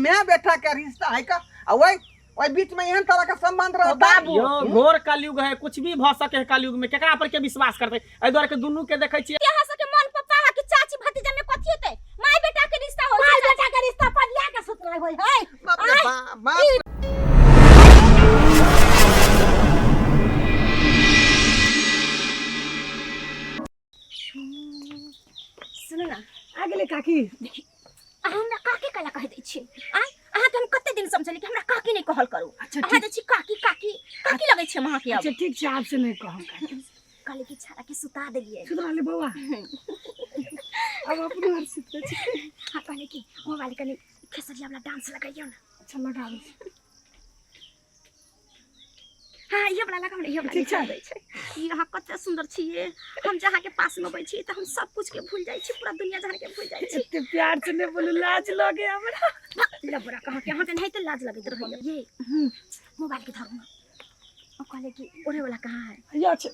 मैं बेटा के रिश्ता है का वही वही बीच में एहन तरह का संबंध रहता है यो घोर कलयुग है, कुछ भी भ सके है कलयुग में। केकरा पर के विश्वास करते एहि द्वारे के दुनू के देखै छी यहाँ सके मन पप्पा है कि चाची भतीजा में कथी होते माय बेटा के रिश्ता हो माय बेटा के रिश्ता पर लिया के सुतले होय है बाप रे बाप सुन ना आगे काकी देखी हमरा काकी कला कह दै छी आ अहाँ के हम कते दिन समझली कि हमरा काकी नहीं कहल करू। अच्छा, अहाँ दै छी काकी काकी काकी लगै छै वहां के। अब अच्छा ठीक छै, आपसे नहीं कहूँ काले की छाड़ा के सुता देलिए सुधरा ले बउआ। अब अपने घर सुते छी। हां कहले कि मोबाइल कने खेसरिया वाला डांस लगाइयो ना। अच्छा लगा दे। हां ये वाला लगाऊ, ये वाला अच्छा दै छै। ई अहाँ कते सुंदर छिए, हम जहाँ के पास में बै छी त हम सब कुछ के भूल जाई छी, पूरा दुनिया जान के भूल जाई छी। इतने प्यार से ने बोलू, लाज लगे हमरा। लबरा कहाँ के, अहाँ के नहीं तो लाज लगे रहिए। ये मोबाइल के धरू ना। ओ कहले कि ओरे वाला कहाँ है? ये अच्छा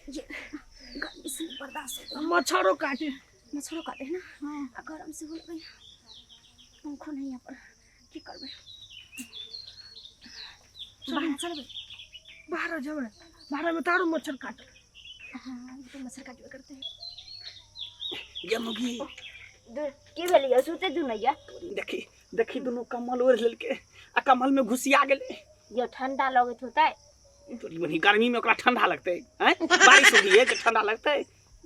ये गर्मी से बर्दाश्त मच्छरों काटे। मच्छरों काटे ना। हां गरम से हो गई, पंखो नहीं है पर की करबे। बाहर चलबे, बाहर जाओ, बाहर में तारू मच्छर काटे। हां ये तो मच्छर काटबे करते हैं। गेमुगी की भेलिए सुते दु नैया देखी देखी दुनू कमल ओढ़ लेलके आ कमल में घुसिया गेले। ये ठंडा लगत होता है तोरी बनी गर्मी में ओकरा ठंडा लगते हैं, बारिश हो गई है कि ठंडा लगते।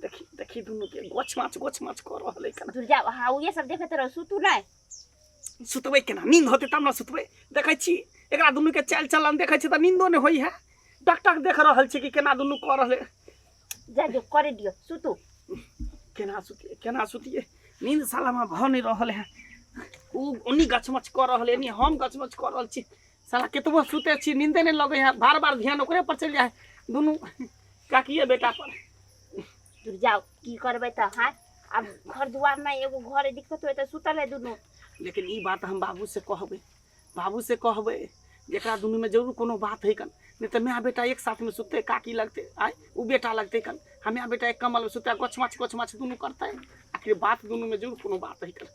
देखी देखी दुनू के गोछ माछ कर रहले कना। दूर जा। हां ये सब देखत रह सुतू ना। सुतबै केना, नींद होते तब ना सुतबै। देखै छी एकरा दुनू के चाल चलन देखै छी त नींदो नै होई है। डॉक्टर देख रहल छी कि केना दुनू कर रहले। जा जो करे दियो सुतू। केना सुतिए, नींद साला में भ नहीं रहल है। उ ओनी गचमच कर रहले, नी हम गचमच कर रहल छी। साला केतबो सुते छी नींदे नहीं लगे है, बार बार ध्यान ओकरे पर चल जाए दुनू काकिए बेटा पर। दूर जाओ की करबे त। हां अब घर दुआर में एगो घर दिक्कत होय त सुतल है दुनू। लेकिन ई बात हम बाबू से कहबे जेकरा दुनू में जरूर कोनो बात है कन, नहीं तो मैं बेटा एक साथ में सुते काकी लगते आए उ बेटा लगते कन, हमें बेटा एक कमल में सुते गोछ माछ दुनू करता है। आखिर बात दुनू में जरूर कोनो बात है कन।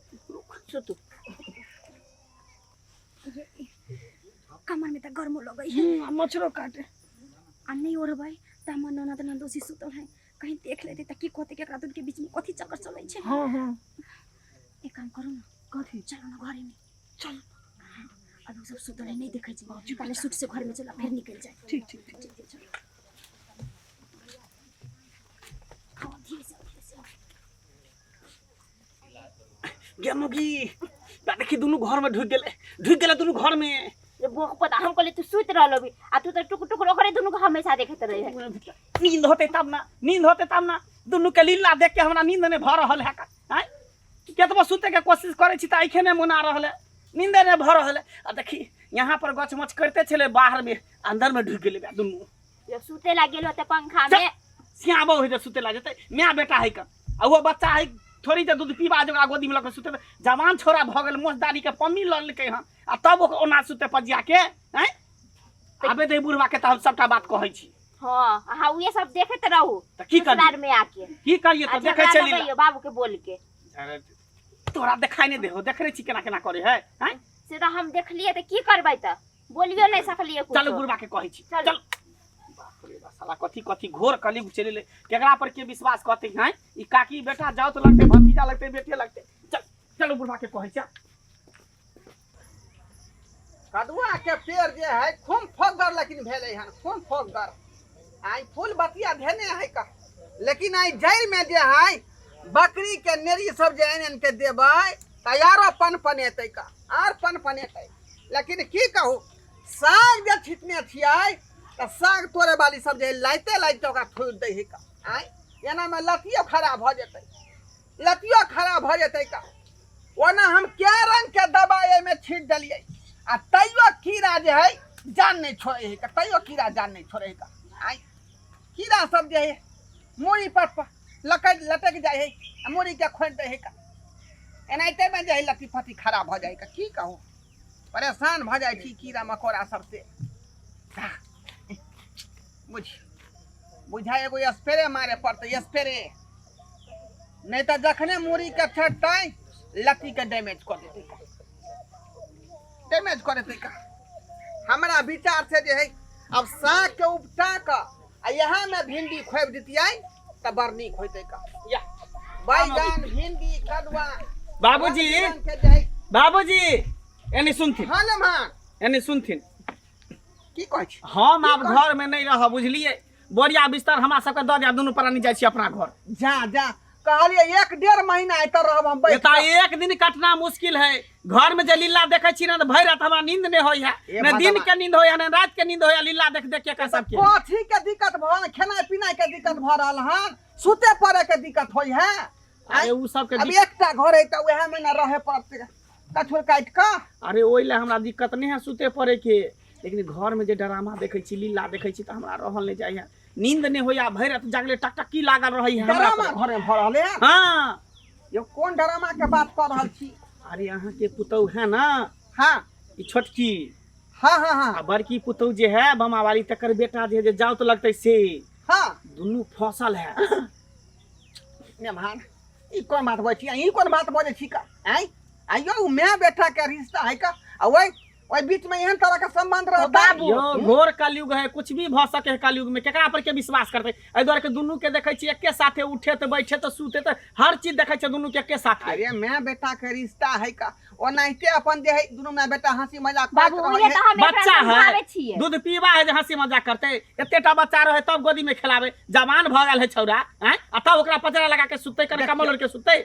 सुतू कमर में त गर्म लगई है, मच्छरों काटे। आ नहीं ओरबै त हमर ननद नंदोसी सुतल है, कहीं देख लेते त की कहते कि एकरा दुन के बीच में कथी चक्कर चलै छै। हां हां एक काम करू ना, कथी चलो ना घरे में। चल अब सब सुतल है नहीं देखै छै, पहले सूट से घर में चला फिर निकल जाए। ठीक ठीक ठीक। चलो हां धीरे से गेमुगी देखी दुनू घर में ढुक गेले दुनू घर में। ये बोक पता हम कहले तू सुत रहलो भी आ तू त टुक टुक ओकरे दुनू को हमेशा देखत रहे है। नींद होते तब ना दुनू के लीला देख के हमरा नींद नहीं भ रहल है। हैं केतबो सुते के कोशिश करे छी त आंखे नहीं मुना रहल है, नींद नहीं भ रहल है। आ देखी यहाँ पर गचमच करते चले, बाहर में अंदर में ढुक गेले दुनू। ये सुते लागेल होते पंखा में। सियाबो हो जे सुते लागे मैं बेटा है का, आ वो बच्चा है थोड़ी जे दूध पीबा जकरा गोदी में लके सुते। जवान छोरा भ गेल, मोसदारी के पम्मी ल लेके हां आ तब ओना सुते पजिया के। हैं आबे दे बुढ़वा के त हम सबटा बात कहै छी। हां हां ये सब देखत रहू त की करिए में आके की करिए त देखै चली बाबू के बोल के। अरे तोरा देखाई नहीं देहो, देख रही छी केना केना करे है। हैं से त हम देख लिए त की करबै त बोलियो नहीं सकलिए कुछ। चल बुढ़वा के कहै छी। चल बाप रे बा, साला कथी घोर कलयुग चले केकरा पर के विश्वास करते हैं। ई काकी बेटा जाओ तो लगते, भतीजा लगते, बेटे लगते। चलो बुढ़वा के कहै छी। कदुआ के पेड़ जे है खूब फोगगर लेकिन भेले हन, खूब फोगगर आई फूल बतिया धेने है का। लेकिन आई जड़ में जे है बकरी के नेरी सब जे एन के देबै तैयारो पनपनेतै का आर पनपनेतै। लेकिन की कहू साग जे छिटने छियै त साग तोड़े वाली सब जे लाइते ओकरा थोड़ दै है का। आई एना में लतियो खराब भ जेतै का। ओना हम क्या रंग के दवाई में छीट देलिए आ तैयो कीड़ा जे है जान नहीं छोड़े है का, तैयो कीड़ा जान नहीं छोड़े है का। आई कीड़ा सब जे है मूड़ी पर लटक जाए है, मूड़ी के खोल दे है का। एनाइते में जे है लती फती खराब हो जाए का। की कहूँ परेशान भ जाए छी कीड़ा मकोड़ा सबसे। बुझ बुझा एगो स्प्रे मारे पड़ते स्प्रे नहीं तो जखने मूड़ी के छटते लत्ती के डैमेज कर देते डैमेज कर देते का हमारा विचार से जो है अब साग के उपटा का यहाँ में भिंडी खोब देती तो बड़ नीक होते का या बैगन भिंडी कदुआ बाबूजी के जो है बाबूजी एनी सुनथिन हाँ लेमहन एनी सुनथिन की कहै छी हम आब घर में नहीं रह बुझलिए बोरिया बिस्तर हमरा सबके दऽ दिया दुनू प्राणी जाइ छी अपना घर जा जा कहलिए 1.5 महीना एतऽ रहब हम बैठ एता एक दिन कटना मुश्किल है घर में जे लीला देखे छी ना तो भरि रात हमरा नींद नहीं होय है न दिन के नींद होय है न रात के नींद होय है लीला देख देख के सब के कथी के दिक्कत भऽ खेनाइ पिनाइ के दिक्कत भऽ रहल हन सुते पड़े के दिक्कत होय है अरे उ सब के अब एकटा घर है तो वह में न रहे पड़ते कठोर काट का अरे ओइ ले हमरा दिक्कत नहीं है सुते पड़े के लेकिन घर में जे ड्रामा देखे छी लीला देखे छी तो हमरा रहल नहीं जाय है नींद नहीं होया भरि रात जागले टकटकी लागल रही है हमरा ड्रामा घर में भऽ रहले है हां यो कोन ड्रामा के बात कर रहल छी अरे यहाँ के पुतौ है ना हां ई छोटकी हां हां हां आ बड़की पुतौ जे है बमा वाली तकर बेटा जे जाओ तो लगते से हां दुनू फसल है ने मान ई कोन बात बोलै छी ई कोन बात बोलै छी का आइयो मैं बेटा के रिश्ता है का ओइ बीच में एहन तरह का संबंध रहता यो घोर कलयुग है कुछ भी भ सके है कलयुग में केकरा पर के विश्वास करते एहि दुआरे के दुनू के देखे छी एके साथे उठे तो बैठे तो सूते तो हर चीज देखे छी दुनू के एके साथे अरे मैं बेटा के रिश्ता है का ओनाहिते अपन जे है दुनू में बेटा हंसी मजाक बाबू करत ये रहे तो हम बच्चा है छियै दूध पीबा है जे हंसी मजाक करते एतेटा बच्चा रहे तब गोदी में खिलावे जवान भ गेल है छौरा हैं आ तब ओकरा पचरा लगा के सुते करे कमल के सुते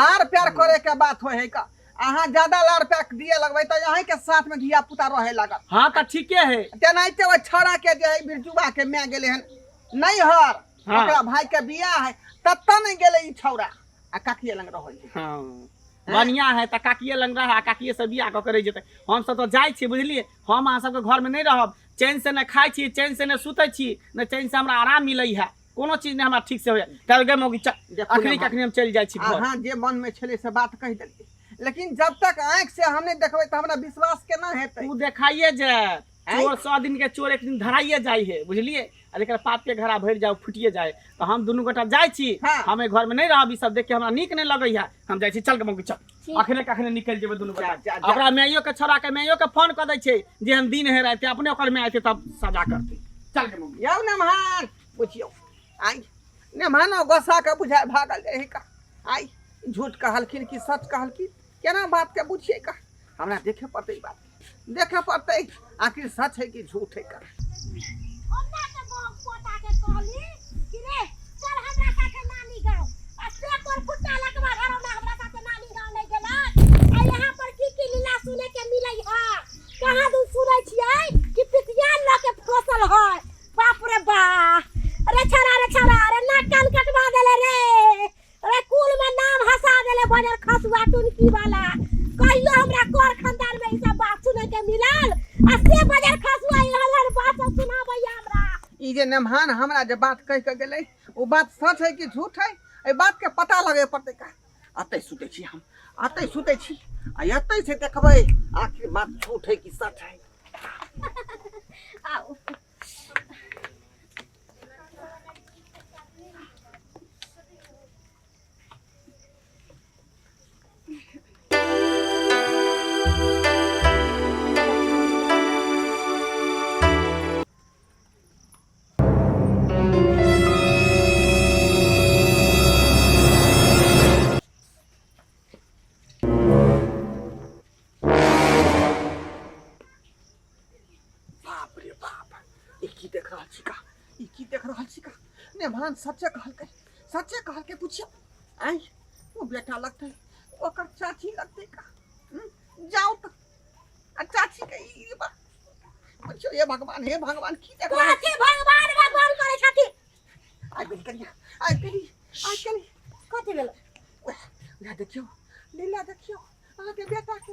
लाड़ प्यार करे के बात होय है का अहाँ ज्यादा लाड़ प्यार दिए लगबै तो यहाँ के साथ में धिया पुता रहे लागल हाँ तो ठीके है तेनाहिते वो छौड़ा के जे है बिरजुआ के मैं गेले हन नैहर हाँ। ओकरा भाई के बियाह है तत्ता नहीं गेले ई छौड़ा आ काकिए लंग रहै छै हाँ बढ़िया है तो काकिए लंग रहा काकिए से बियाह कऽ करे जेतै हम सब तो जाइ छी बुझलिए हम अहाँ सबके घर में नहीं रहब चैन से न खाइ छी चैन से न सुतै छी न चैन से हमरा आराम मिलै है कोनो चीज ने हमरा ठीक से होय चल गे मौगी चल अखनी कखनी हम चल जाइ छी घर अहाँ जे मन में छले से बात कह देलिए लेकिन जब तक आंख से हम नहीं देखबै तो हमरा विश्वास केना हेतै तू देखाइए जाए चोर 100 दिन के चोर एक दिन धराइए जाइ है बुझलिए आ जेकर पाप के घड़ा भर जाओ फुटिए जाए तो हम दुनू गोटा जाइ छी हाँ। हमें घर में नहीं रहब ई सब देख के हमरा नीक नहीं लगै है हम जाइ छी चल के मौगी चल अखने कखने निकल जेबै दुनू गोटा जा, जा। ओकरा मैयो के छोड़ा के मैयो के फोन कर दै छै जे हम दिन है रहते अपने ओकर में आते तब सजा करते चल के मौगी यौ नमहान बुझियो आई नमहानो गोसा के बुझाय भागल है का आई झूठ कहलखिन कि सच कहलखिन केना बात के बुझिए का हमरा देखे पड़ते बात देखे पड़ते आखिर सच है कि झूठ है का ओन्ना के पोता के कहली कि रे चल हमरा साथे नानी गांव आ से पर फुटा लगवा घर में हमरा साथे नानी गांव नहीं गेला आ यहां पर की लीला सुने के मिलै है कहां दूर सुनै छियै कि पितिया ल के फसल है बाप रे बा रे छरा रे नाक कान कटवा देले रे कुल में नाम हंसा देले बजर खसुआ टुनकी वाला कहियो हमरा कोर खानदान में ई सब बात सुने के मिलल आ से बजर खसुआ इहलर बात सुनाबै हमरा ई जे नमहान हमरा जे बात कह के गेलै वो बात सच है कि झूठ है ए बात के पता लगे पड़ते का अतै सुते छी हम अतै सुते छी आ अतै से देखबै आखिर बात झूठ है कि सच है आओ बाप रे बाप ई की देख रहल छी का ई की देख रहल छी का नमहान सच्चे कहल के पूछियो आई वो बेटा लगते ओकर चाची लगते का जाओ तो आ चाची के ई बा पूछियो हे भगवान की देख रहल कथि भगवान करे छथि आई करी कथि भेल ना देखियो लीला देखियो आगे बेटा के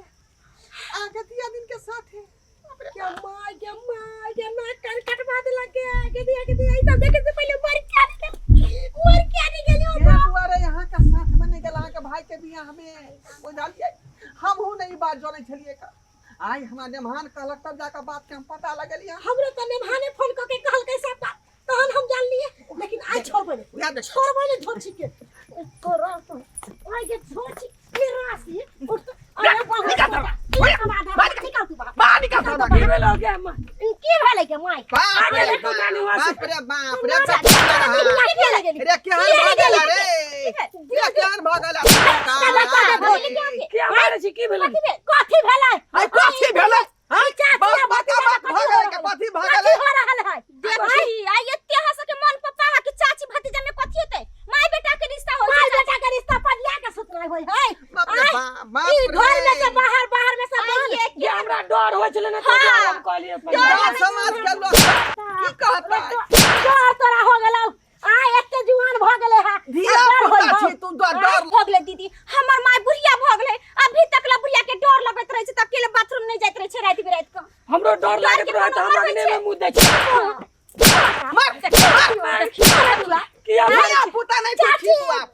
आगे दिया दिन के साथ है क्या माय के नाक कान कटवा दे लगे के दिया ई सब देखे से पहले मर क्या निकलियो ये दुआरे यहाँ का साथ में नहीं गला के भाई के बियाह हमें बुझलिए हम हूं नहीं बात जाने छलिए का आई हमरा नमहान कहलक तब जाकर बात के हम पता लगलिए कनिया हमरे त नेभाने फोन करके कहल कैसा बात तहन हम जान लिए लेकिन आज छोड़बे नहीं याद देख छोड़बे नहीं छोची के तोरा तो आई के छोची फिर रासी अरे बहुत निकाल तू बाहर निकाल दो की भेल हो गया मां की भेले के माई बाप रे बाप रे बाप रे अरे क्या भागल रे ये क्या भागल क्या मारे छी की भेल कथी भेले आई कथी भेले हां बात भागल के कथी भागल हो रहल है देखी आई एते हंस के मन पप्पा के चाची भतीजा में कथी होते माय बेटा के रिश्ता हो माय बेटा के रिश्ता पड़िया के सुतना होय है बाप रे बाप ई घर में से बाहर में से बंद ये हमरा डर होय छले ना तो हम कहलिए गाँव समाज के लोग की कहता डर तोरा हो गेलौ आ एते जुआन भ गेले हा धिया पुता छी तू डर भगले दीदी हमर माय बुढ़िया भगले अभी तक ला बुढ़िया के डर लगत रहे छै त अकेले बाथरूम नहीं जाइत रहे छै रात बिरात के हमरो डर लागत रहे त हम अगने में मुंह दे छी किया धिया पुता नहीं छी तू आप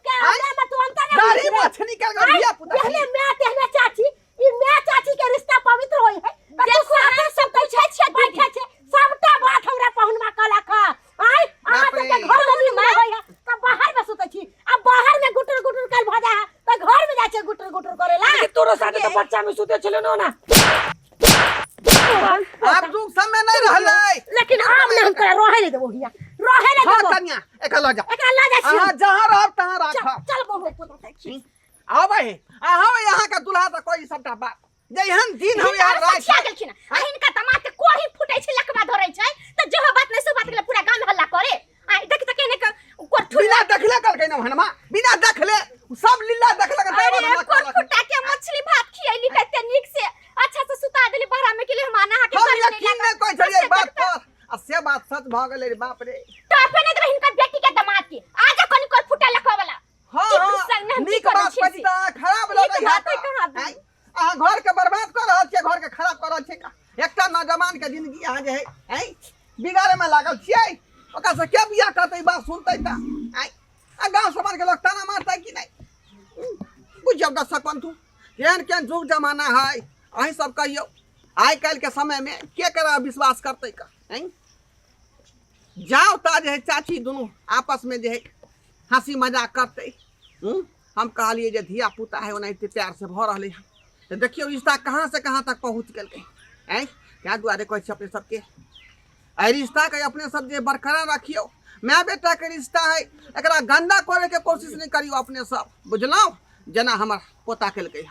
में तू अंतर दाढ़ी मोछ निकल गया धिया पुता पहले मैं तेहने चाची ई मैं चाची के रिश्ता पवित्र होई है तू साथे सब पूछै छै बैठे छै सबटा बात हमरा पहुनमा कला का आई अहाँ के घर में भी माय होय है त बाहर में सुतै छी अब बाहर में गुटर गुटर कर भजा है त घर में जाय छै गुटर गुटर करेला तोरो साथे तो बच्चा में सुते छले ना आप लोग समय नहीं रहले लेकिन आम ने हम करे रहे ले देबो हिया रहे ले हां देबो कन्या एक ला जा एकरा ला जा छी हां जहां रह तहां राख चल बहु पुत देखी आवे आवे यहां का दुल्हा त कोई सबटा बात जहन दिन हम यार राख छा गेलखिन आ हिनका दामाद के कोही फुटै छै लकवा धरै छै त जो बात नै सो बात के पूरा गांव हल्ला करे आ देख त केने कोठुला बिना देखले कल के ना हनमा बिना देखले सब लीला देखले के अरे देव कोठुटा के मछली भात खियली कते नीक से अच्छा से सुता देली बहरा में के लिए माना हा के हम घर यकीन नहीं कोई छलिए बात पर आ से बात सच भ गेले रे बाप रे तो अपने दे हिनका बेटी के दामाद के आजा कोनी कोर फुटा लकवा वाला हां नीक बात पछता खराब लगे है आ घर के बर्बाद कर रहल छै घर के खराब कर रहल छै का एकटा नौजवान के जिंदगी यहाँ जे है बिगाड़े में लागल छियै ओकरा से के बियाह करतै बात सुनतै त आ गांव समाज के लोग ताना मारतै कि नहीं बुझियो दर्शक बंधु केहन जुग जमाना है अहीं सब कहियो आइ काल्हि के समय में के करा विश्वास करतै का जाओ ता जे है चाची दोनों आपस में जे है हंसी मजाक करते हम कहलिए जे धिया पुता है ओनाहिते प्यार से भ रहले है तो देखियो रिश्ता कहाँ से कहाँ तक पहुँच गए हैं क्या दुआरे कहे अपने सबके आई रिश्ता के अपने सब जे बरकरार रखियो माय बेटा के रिश्ता है एकरा गंदा करे के कोशिश नहीं करियो अपने सब बुझलौ जना हमर पोता केलकै